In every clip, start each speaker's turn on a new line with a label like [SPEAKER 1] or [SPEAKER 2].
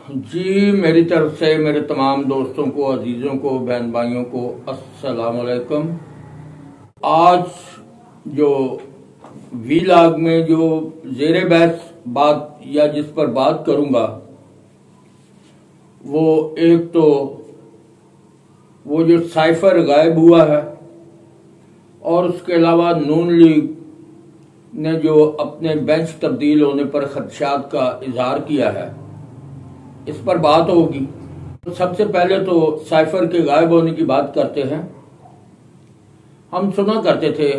[SPEAKER 1] जी, मेरी तरफ से मेरे तमाम दोस्तों को, अजीज़ों को, बहन भाइयों को अस्सलाम वालेकुम। आज जो वीलॉग में जो ज़ेरे बहस बात या जिस पर बात करूंगा वो एक तो वो जो साइफर गायब हुआ है और उसके अलावा नून लीग ने जो अपने बेंच तब्दील होने पर खदशात का इजहार किया है, इस पर बात होगी। तो सबसे पहले तो साइफर के गायब होने की बात करते हैं। हम सुना करते थे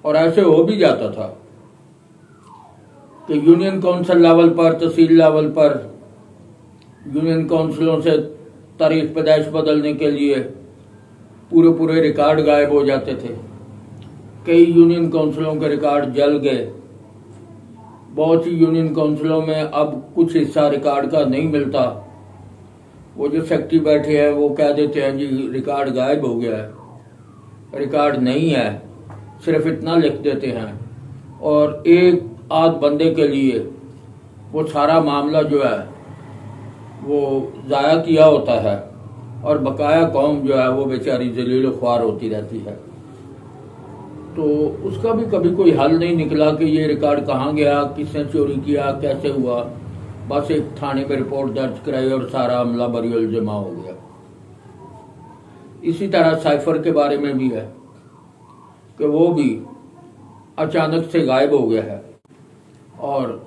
[SPEAKER 1] और ऐसे हो भी जाता था कि यूनियन काउंसिल लेवल पर, तहसील लेवल पर यूनियन काउंसिलों से तारीख पैदाइश बदलने के लिए पूरे रिकॉर्ड गायब हो जाते थे। कई यूनियन काउंसिलों के रिकॉर्ड जल गए। बहुत सी यूनियन काउंसिलों में अब कुछ हिस्सा रिकॉर्ड का नहीं मिलता। वो जो सेक्रेटरी बैठे हैं वो कह देते हैं जी रिकॉर्ड गायब हो गया है, रिकॉर्ड नहीं है, सिर्फ इतना लिख देते हैं और एक आध बंदे के लिए वो सारा मामला जो है वो ज़ाया किया होता है और बकाया कौम जो है वो बेचारी जलील ख्वार होती रहती है। तो उसका भी कभी कोई हल नहीं निकला कि ये रिकॉर्ड कहाँ गया, किसने चोरी किया, कैसे हुआ। बस एक थाने में रिपोर्ट दर्ज कराई और सारा अमला बरियल जमा हो गया। इसी तरह साइफर के बारे में भी है कि वो भी अचानक से गायब हो गया है और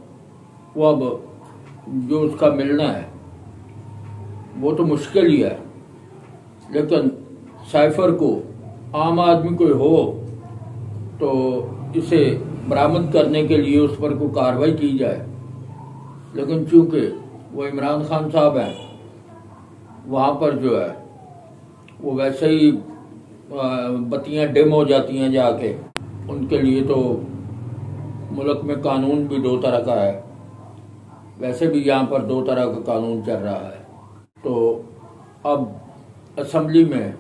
[SPEAKER 1] वो अब जो उसका मिलना है वो तो मुश्किल ही है, लेकिन साइफर को आम आदमी कोई हो तो इसे बरामद करने के लिए उस पर कोई कार्रवाई की जाए। लेकिन चूंकि वो इमरान खान साहब हैं, वहाँ पर जो है वो वैसे ही बत्तियाँ डिम हो जाती हैं जाके। उनके लिए तो मुल्क में कानून भी दो तरह का है, वैसे भी यहाँ पर दो तरह का कानून चल रहा है। तो अब असम्बली में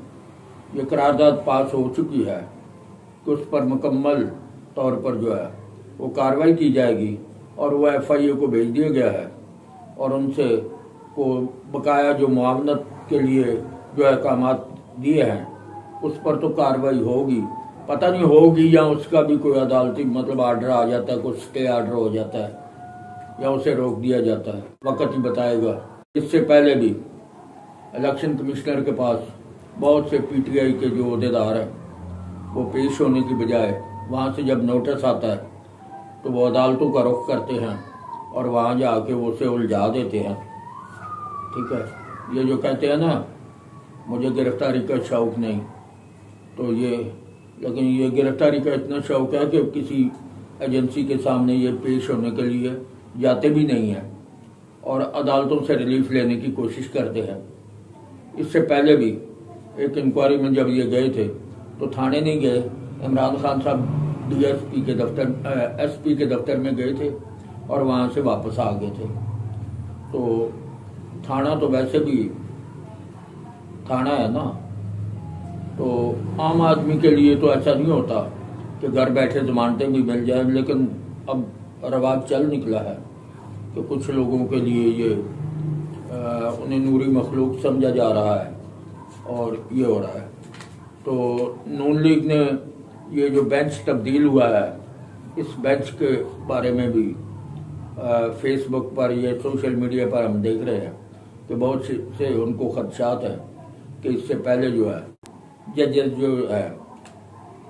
[SPEAKER 1] ये करारदाद पास हो चुकी है कि उस पर मुकम्मल तौर पर जो है वो कार्रवाई की जाएगी और वो FIA को भेज दिया गया है और उनसे को बकाया जो मुआवनत के लिए जो अहकामात दिए हैं उस पर तो कार्रवाई होगी। पता नहीं होगी या उसका भी कोई अदालती मतलब आर्डर आ जाता है, कुछ स्टे आर्डर हो जाता है या उसे रोक दिया जाता है, वक्त ही बताएगा। इससे पहले भी इलेक्शन कमिश्नर के पास बहुत से PTI के जो अहदेदार हैं वो पेश होने की बजाय वहाँ से जब नोटिस आता है तो वो अदालतों का रुख करते हैं और वहाँ जाके वो उसे उलझा देते हैं। ठीक है, ये जो कहते हैं ना मुझे गिरफ्तारी का शौक़ नहीं, तो लेकिन ये गिरफ्तारी का इतना शौक़ है कि किसी एजेंसी के सामने ये पेश होने के लिए जाते भी नहीं हैं और अदालतों से रिलीफ लेने की कोशिश करते हैं। इससे पहले भी एक इंक्वायरी में जब ये गए थे तो थाने नहीं गए, इमरान खान साहब DSP के दफ्तर SP के दफ्तर में गए थे और वहाँ से वापस आ गए थे। तो थाना तो वैसे भी थाना है ना, तो आम आदमी के लिए तो ऐसा नहीं होता कि घर बैठे जमानतें भी मिल जाए, लेकिन अब रवाज चल निकला है कि कुछ लोगों के लिए ये उन्हें नूरी मखलूक समझा जा रहा है और ये हो रहा है। तो नून लीग ने ये जो बेंच तब्दील हुआ है, इस बेंच के बारे में भी फेसबुक पर या सोशल मीडिया पर हम देख रहे हैं कि बहुत से उनको खदशात हैं कि इससे पहले जो है जजेस जो है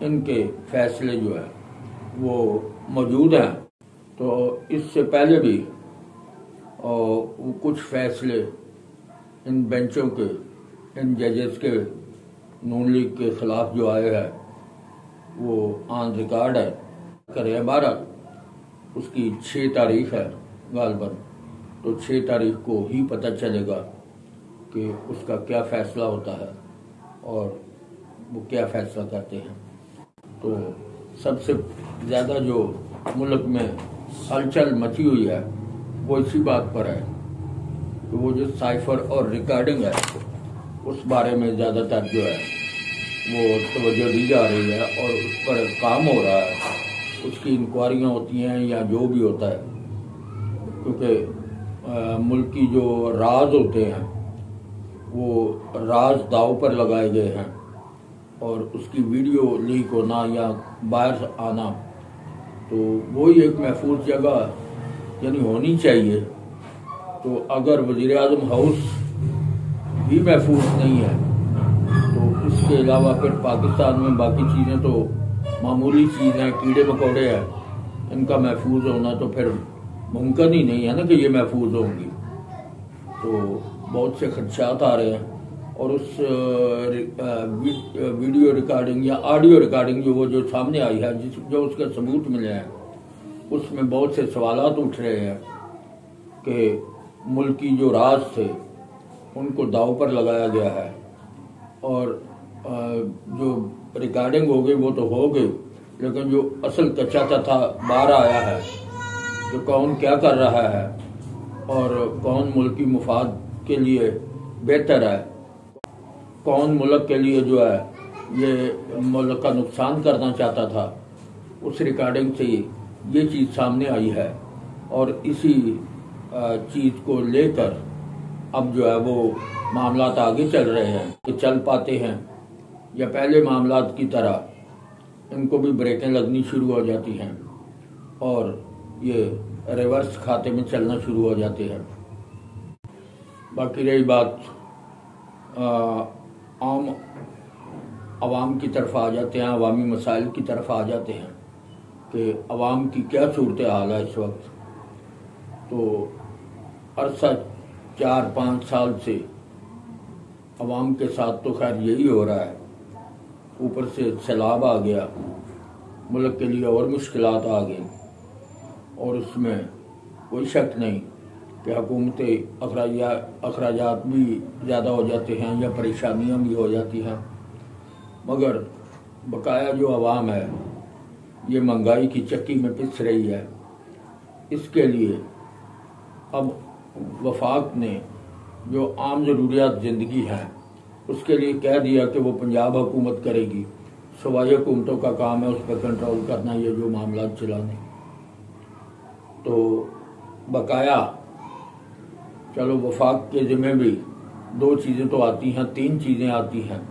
[SPEAKER 1] इनके फैसले जो है वो मौजूद हैं। तो इससे पहले भी वो कुछ फैसले इन बेंचों के, इन जजेस के नून लीग के खिलाफ जो आए हैं वो ऑन रिकॉर्ड है। करें 12 उसकी 6 तारीख है गालबन, तो 6 तारीख को ही पता चलेगा कि उसका क्या फ़ैसला होता है और वो क्या फ़ैसला करते हैं। तो सबसे ज़्यादा जो मुल्क में हलचल मची हुई है वो इसी बात पर है कि वो जो साइफर और रिकॉर्डिंग है उस बारे में ज़्यादातर जो है वो तवज्जो दी जा रही है और उस पर काम हो रहा है, उसकी इंक्वायरियाँ होती हैं या जो भी होता है। क्योंकि मुल्की जो राज होते हैं वो राज दाव पर लगाए गए हैं और उसकी वीडियो लीक होना या बाहर आना, तो वही एक महफूज जगह यानी होनी चाहिए। तो अगर वज़ीर आज़म हाउस भी महफूज नहीं है तो इसके अलावा फिर पाकिस्तान में बाकी चीज़ें तो मामूली चीज़ हैं, कीड़े मकोड़े हैं, इनका महफूज होना तो फिर मुमकिन ही नहीं है ना कि ये महफूज होंगी। तो बहुत से खदशात आ रहे हैं और उस वीडियो रिकॉर्डिंग या ऑडियो रिकॉर्डिंग जो सामने आई है, जो उसके सबूत मिले हैं, उसमें बहुत से सवालात उठ रहे हैं कि मुल्की जो राज थे उनको दाव पर लगाया गया है और जो रिकॉर्डिंग हो गई वो तो हो गई, लेकिन जो असल कच्चा था बाहर आया है, जो कौन क्या कर रहा है और कौन मुल्की मुफाद के लिए बेहतर है, कौन मुल्क के लिए जो है ये मुल्क का नुकसान करना चाहता था, उस रिकॉर्डिंग से ये चीज़ सामने आई है। और इसी चीज़ को लेकर अब जो है वो मामलात आगे चल रहे हैं कि चल पाते हैं या पहले मामलात की तरह इनको भी ब्रेकें लगनी शुरू हो जाती हैं और ये रिवर्स खाते में चलना शुरू हो जाते हैं। बाकी रही बात आम आवाम की तरफ आ जाते हैं, अवामी मसाइल की तरफ आ जाते हैं कि अवाम की क्या सूरत हाल है इस वक्त। तो अरसा 4-5 साल से अवाम के साथ तो खैर यही हो रहा है, ऊपर से सैलाब आ गया, मुल्क के लिए और मुश्किलात आ गई और उसमें कोई शक नहीं कि हुकूमतें अखराजात भी ज़्यादा हो जाते हैं या परेशानियां भी हो जाती हैं, मगर बकाया जो अवाम है ये महंगाई की चक्की में पिस रही है। इसके लिए अब वफाक ने जो आम ज़रूरियात ज़िंदगी हैं उसके लिए कह दिया कि वो पंजाब हुकूमत करेगी, सूबाई हुकूमतों का काम है उस पर कंट्रोल करना, ये जो मामला चलाने। तो बकाया चलो वफाक के ज़िम्मे भी 2 चीज़ें तो आती हैं, 3 चीज़ें आती हैं,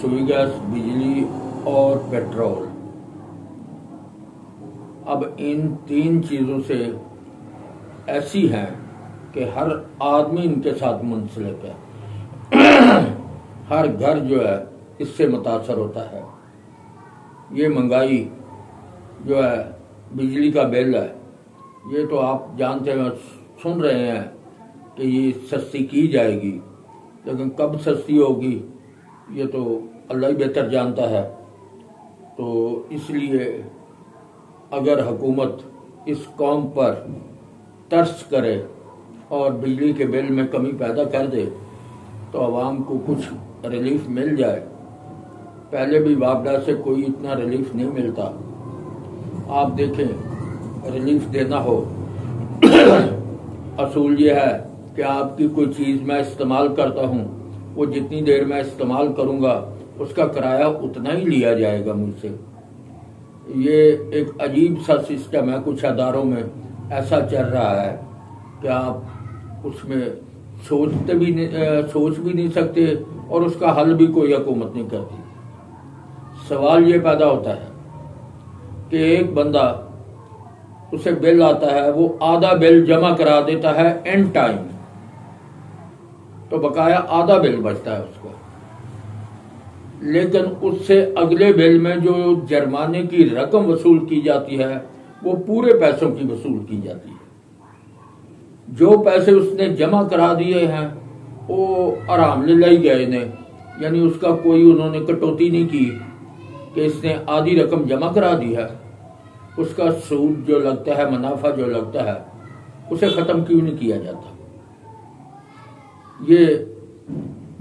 [SPEAKER 1] सुई गैस, बिजली और पेट्रोल। अब इन 3 चीज़ों से ऐसी हैं कि हर आदमी इनके साथ मुंसलिक है, हर घर जो है इससे मुतासर होता है। ये महंगाई जो है, बिजली का बिल है, ये तो आप जानते हैं, सुन रहे हैं कि ये सस्ती की जाएगी, लेकिन कब सस्ती होगी ये तो अल्लाह ही बेहतर जानता है। तो इसलिए अगर हुकूमत इस कौम पर तरस करे और बिजली के बिल में कमी पैदा कर दे तो आवाम को कुछ रिलीफ मिल जाए। पहले भी वापडा से कोई इतना रिलीफ नहीं मिलता। आप देखें, रिलीफ देना हो असूल ये है कि आपकी कोई चीज़ मैं इस्तेमाल करता हूँ, वो जितनी देर मैं इस्तेमाल करूँगा उसका किराया उतना ही लिया जाएगा मुझसे। ये एक अजीब सा सिस्टम है, कुछ अदारों में ऐसा चल रहा है कि आप उसमें सोच भी नहीं सकते और उसका हल भी कोई हुकूमत नहीं करती। सवाल ये पैदा होता है कि एक बंदा, उसे बिल आता है, वो आधा बिल जमा करा देता है एंड टाइम, तो बकाया आधा बिल बचता है उसको, लेकिन उससे अगले बिल में जो जुर्माने की रकम वसूल की जाती है वो पूरे पैसों की वसूल की जाती है। जो पैसे उसने जमा करा दिए हैं वो आराम ले लाई गए ने, यानी उसका कोई उन्होंने कटौती नहीं की कि इसने आधी रकम जमा करा दी है, उसका सूद जो लगता है, मुनाफा जो लगता है, उसे खत्म क्यों नहीं किया जाता। ये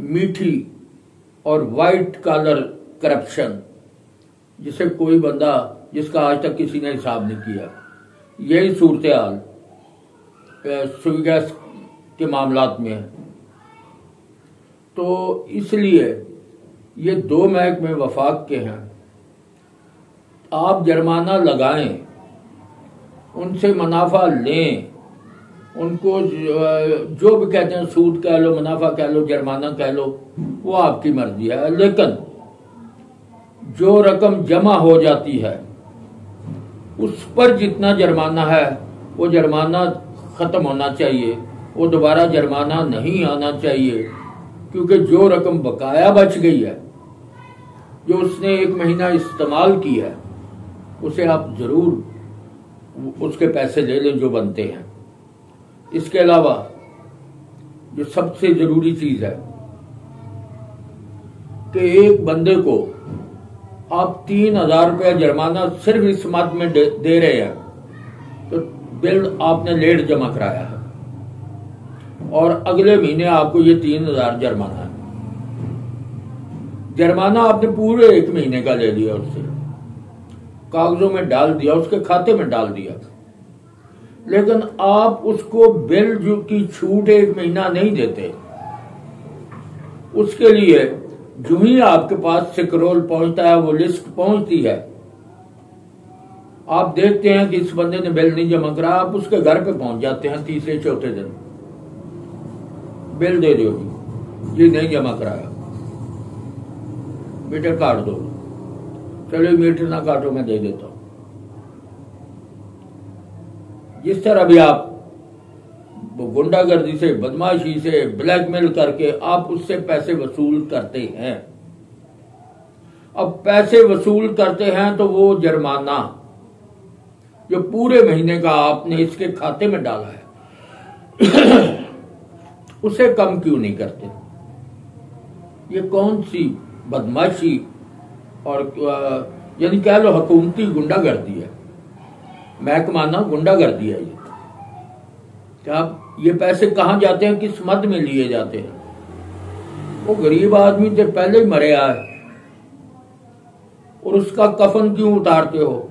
[SPEAKER 1] मीठी और वाइट कॉलर करप्शन, जिसे कोई बंदा, जिसका आज तक किसी ने हिसाब नहीं किया, यही सूरत हाल सुई गैस के मामलात में है। तो इसलिए ये 2 महकमे वफाक के हैं, आप जुर्माना लगाएं, उनसे मुनाफा लें, उनको जो भी कहते हैं, सूद कह लो, मुनाफा कह लो, जुर्माना कह लो, वो आपकी मर्जी है। लेकिन जो रकम जमा हो जाती है उस पर जितना जुर्माना है वो जुर्माना खत्म होना चाहिए, वो दोबारा जुर्माना नहीं आना चाहिए। क्योंकि जो रकम बकाया बच गई है, जो उसने 1 महीना इस्तेमाल की है, उसे आप जरूर उसके पैसे ले लें जो बनते हैं। इसके अलावा जो सबसे जरूरी चीज है कि एक बंदे को आप 3,000 रुपया जुर्माना सिर्फ इस मद में दे रहे हैं, तो बिल आपने लेट जमा कराया है और अगले महीने आपको ये 3,000 जुर्माना है। जुर्माना आपने पूरे 1 महीने का ले लिया, उससे कागजों में डाल दिया, उसके खाते में डाल दिया, लेकिन आप उसको बिल जो की छूट 1 महीना नहीं देते। उसके लिए जो ही आपके पास सिक्रोल पहुंचता है, वो लिस्ट पहुंचती है, आप देखते हैं कि इस बंदे ने बिल नहीं जमा करा, आप उसके घर पे पहुंच जाते हैं तीसरे चौथे दिन, बिल दे दो जी नहीं जमा कराया, मीटर काट दो। चलो मीटर ना काटो, मैं दे देता हूं। जिस तरह भी आप गुंडागर्दी से, बदमाशी से, ब्लैकमेल करके आप उससे पैसे वसूल करते हैं। अब पैसे वसूल करते हैं तो वो जुर्माना जो पूरे महीने का आपने इसके खाते में डाला है उसे कम क्यों नहीं करते? ये कौन सी बदमाशी और यानी कह लो हुकूमती गुंडागर्दी है, महकमाना गुंडागर्दी है ये। क्या ये पैसे कहां जाते हैं, किस मद में लिए जाते हैं? वो गरीब आदमी तो पहले ही मरे आए और उसका कफन क्यों उतारते हो?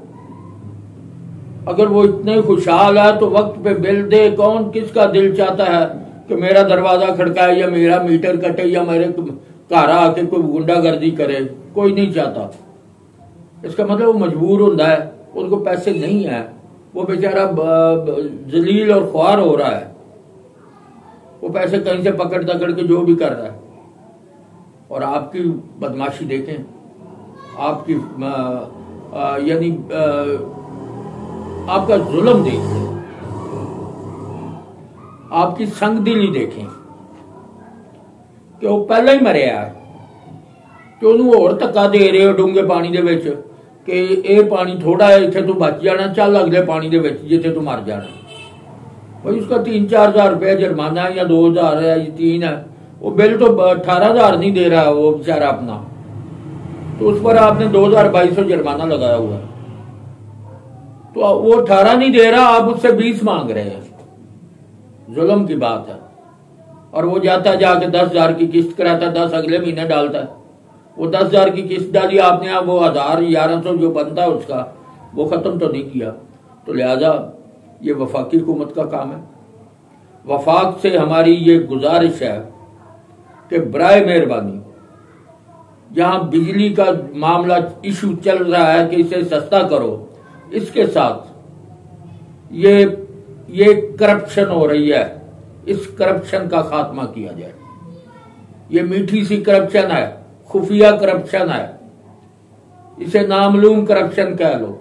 [SPEAKER 1] अगर वो इतने खुशहाल है तो वक्त पे बिल दे। कौन किसका दिल चाहता है कि मेरा दरवाजा खड़काए या मेरा मीटर कटे या मेरे घर आके कोई गुंडागर्दी करे? कोई नहीं चाहता। इसका मतलब वो मजबूर होता है, उनको पैसे नहीं है, वो बेचारा जलील और ख्वार हो रहा है, वो पैसे कहीं से पकड़ दकड़ के जो भी कर रहा है। और आपकी बदमाशी देखें, आपकी यानी आपका जुल्म देखें, आपकी संगदिली देखें कि वो पहले ही मरे है कि उन्होंने और धक्का दे रहे हो डूंगे पानी दे विच कि ये पानी थोड़ा है, इतने तू बच जाना, चल अगले पानी दे विच जिथे तू मर जाना। भाई उसका 3-4 हजार रुपया जुर्माना है या 2,000 है या 3 है, वो बिल तो 18,000 नहीं दे रहा है वो बेचारा अपना, तो उस पर आपने 2,200 जुर्माना लगाया हुआ है, तो वो 18 नहीं दे रहा, आप उससे 20 मांग रहे हैं। जुल्म की बात है। और वो जाता जाके 10,000 की किस्त कराता है, 10 अगले महीने डालता है। वो 10,000 की किस्त डाली आपने, आप वो 1,000-1,100 जो बनता है उसका वो खत्म तो नहीं किया। तो लिहाजा ये वफाकी हुकूमत का काम है। वफाक से हमारी ये गुजारिश है कि बराए मेहरबानी, जहां बिजली का मामला इशू चल रहा है कि इसे सस्ता करो, इसके साथ ये करप्शन हो रही है, इस करप्शन का खात्मा किया जाए। ये मीठी सी करप्शन है, खुफिया करप्शन है, इसे नामालूम करप्शन कह लो,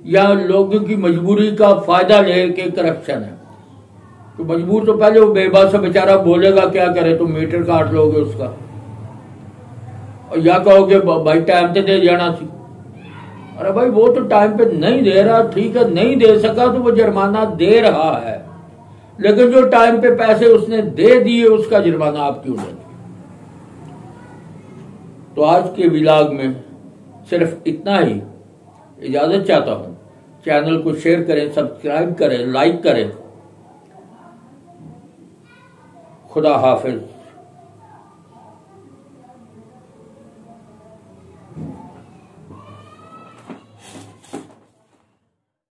[SPEAKER 1] या लोगों की मजबूरी का फायदा लेके करप्शन है। तो मजबूर तो पहले वो बेबस बेचारा बोलेगा क्या करे, तुम मीटर काट लोगे उसका, और या कहोगे भाई टाइम पे दे जाना सी। अरे भाई वो तो टाइम पे नहीं दे रहा, ठीक है, नहीं दे सका तो वो जुर्माना दे रहा है, लेकिन जो टाइम पे पैसे उसने दे दिए उसका जुर्माना आप क्यों लेते? तो आज के व्लॉग में सिर्फ इतना ही, इजाजत चाहता हूं। चैनल को शेयर करें, सब्सक्राइब करें, लाइक करें। खुदा हाफिज।